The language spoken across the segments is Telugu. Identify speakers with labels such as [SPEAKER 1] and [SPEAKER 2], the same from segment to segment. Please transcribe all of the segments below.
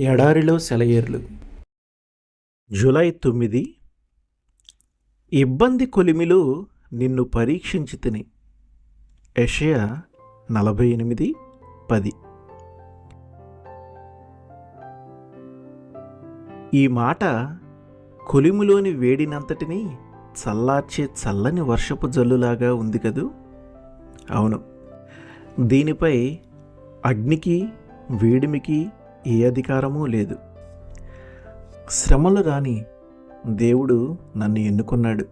[SPEAKER 1] ఎడారిలో సెలయేర్లు. జూలై 9. ఇబ్బంది కొలిమిలో నిన్ను పరీక్షించితిని. యెషయా 48:10. ఈ మాట కొలిమిలోని వేడినంతటినీ చల్లార్చే చల్లని వర్షపు జల్లులాగా ఉంది కదూ. అవును, దీనిపై అగ్నికి వేడిమికి ఏ అధికారమూ లేదు. శ్రమలు రాని దేవుడు నన్ను ఎన్నుకున్నాడు.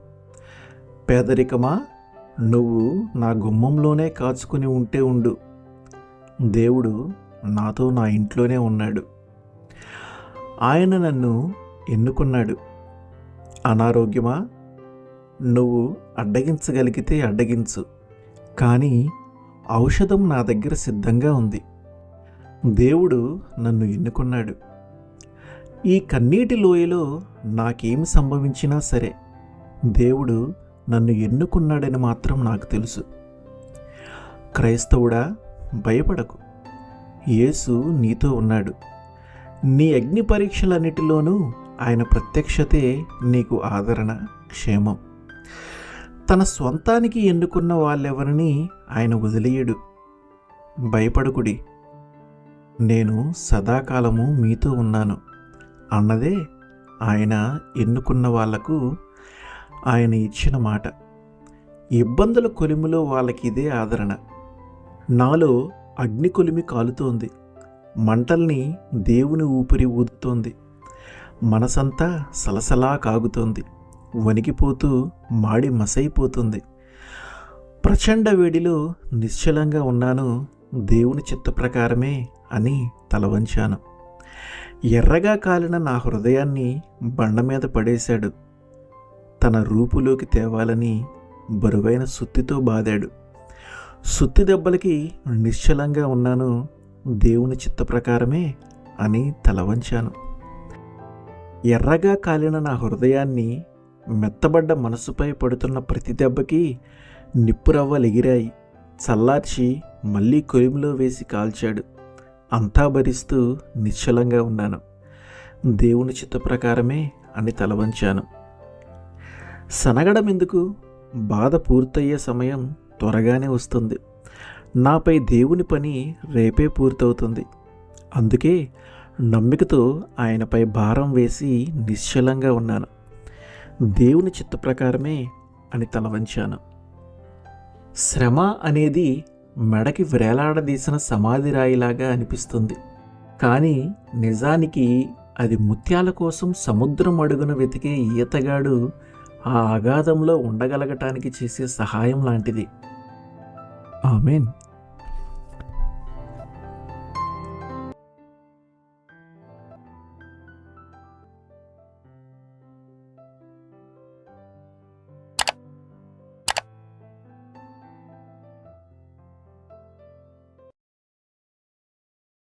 [SPEAKER 1] పేదరికమా, నువ్వు నా గుమ్మంలోనే కాచుకుని ఉంటే ఉండు. దేవుడు నాతో నా ఇంట్లోనే ఉన్నాడు. ఆయన నన్ను ఎన్నుకున్నాడు. అనారోగ్యమా, నువ్వు అడ్డగించగలిగితే అడ్డగించు, కానీ ఔషధం నా దగ్గర సిద్ధంగా ఉంది. దేవుడు నన్ను ఎన్నుకున్నాడు. ఈ కన్నీటి లోయలో నాకేమి సంభవించినా సరే దేవుడు నన్ను ఎన్నుకున్నాడని మాత్రం నాకు తెలుసు. క్రైస్తవుడా, భయపడకు. యేసు నీతో ఉన్నాడు. నీ అగ్ని పరీక్షలన్నిటిలోనూ ఆయన ప్రత్యక్షతే నీకు ఆదరణ, క్షేమం. తన స్వంతానికి ఎన్నుకున్న వాళ్ళెవరిని ఆయన వదిలేయడు. భయపడకుడి, నేను సదాకాలము మీతో ఉన్నాను అన్నదే ఆయన ఎన్నుకున్న వాళ్లకు ఆయన ఇచ్చిన మాట. ఇబ్బందుల కొలిమిలో వాళ్ళకి ఇదే ఆదరణ. నాలో అగ్ని కొలిమి కాలుతోంది. మంటల్ని దేవుని ఊపిరి ఊదుతోంది. మనసంతా సలసలా కాగుతోంది. వణికిపోతూ మాడి మసైపోతుంది. ప్రచండ వేడిలో నిశ్చలంగా ఉన్నాను. దేవుని చిత్త ప్రకారమే అని తలవంచాను. ఎర్రగా కాలిన నా హృదయాన్ని బండ మీద పడేశాడు. తన రూపులోకి తేవాలని బరువైన సుత్తితో బాదాడు. సుత్తి దెబ్బలకి నిశ్చలంగా ఉన్నాను. దేవుని చిత్త ప్రకారమే అని తలవంచాను. ఎర్రగా కాలిన నా హృదయాన్ని మెత్తబడ్డ మనసుపై పడుతున్న ప్రతి దెబ్బకి నిప్పురవ్వలెగిరాయి. చల్లార్చి మళ్ళీ కొలిమిలో వేసి కాల్చాడు. అంతా భరిస్తూ నిశ్చలంగా ఉన్నాను. దేవుని చిత్త ప్రకారమే అని తలవంచాను. సనగడం ఎందుకు? బాధ పూర్తయ్యే సమయం త్వరగానే వస్తుంది. నాపై దేవుని పని రేపే పూర్తవుతుంది. అందుకే నమ్మికతో ఆయనపై భారం వేసి నిశ్చలంగా ఉన్నాను. దేవుని చిత్త ప్రకారమే అని తలవంచాను. శ్రమ అనేది మెడకి వ్రేలాడదీసిన సమాధి రాయిలాగా అనిపిస్తుంది. కానీ నిజానికి అది ముత్యాల కోసం సముద్రం అడుగున వెతికే ఈతగాడు ఆ అగాధంలో ఉండగలగటానికి చేసే సహాయం లాంటిది. ఆమేన్.